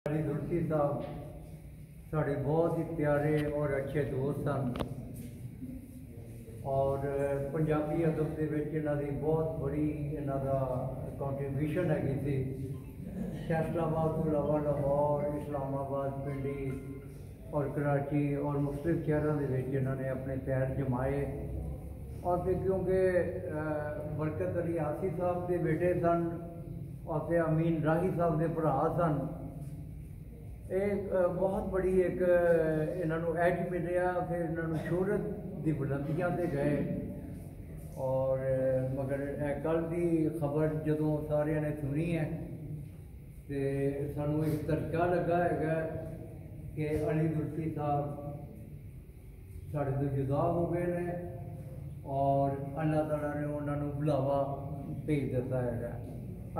अली दुर्सी साहब साढ़े बहुत ही प्यारे और अच्छे दोस्त सन और पंजाबी अदब के इन्हों की बहुत बड़ी इन्हों का कॉन्ट्रीब्यूशन हैगी थी। फैसलाबाद तो इलावा लाहौर, इस्लामाबाद, पिंडी और कराची और मुख्तलिफ शहरों के इन्होंने अपने पैर जमाए। और फिर क्योंकि बरकत अली आसी साहब के बेटे सन और फिर अमीन राही साहब के भरा सन, एक बहुत बड़ी एक इन्हों एज मिलया। फिर इन्हों शोहरत की बुलंदियां से गए और मगर कल की खबर जदों सारे ने सुनी है तो सानू एक धक्का लगा है कि अली दुर्सी साहब साढ़े तो जुदा हो गए हैं और अल्लाह ताला ने उन्होंने बुलावा भेज दिता है।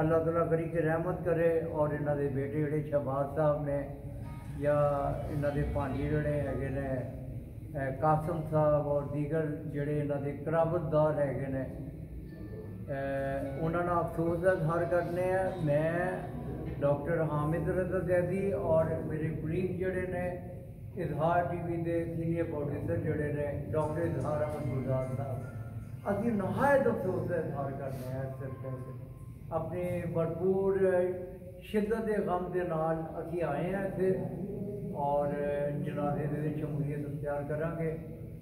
अल्लाह ताला करी के रहमत करे और इन्हों के बेटे जोड़े शहबाज साहब ने या इन्हों के भांजी जोड़े है कासम साहब और दीगर जोड़े इन्हों के कराबतदार है उन्होंने अफसोस का इजहार करने हैं। मैं डॉक्टर हामिद रजा जैदी और मेरे कुलीग जोड़े ने इजहार टीवी के सीनियर प्रोड्यूसर जोड़े ने डॉक्टर इजहार अहमद गुलजार साहब अभी नहायत अफसोस का इजहार करने हैं। सिर्फ अपनी भरपूर शिद्दत गम के नाल असी आए हैं इतने और जनाजे शमूलियत अख्तियार करांगे।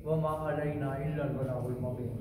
वमा अलैना इल्लल बलागुल मुबीन।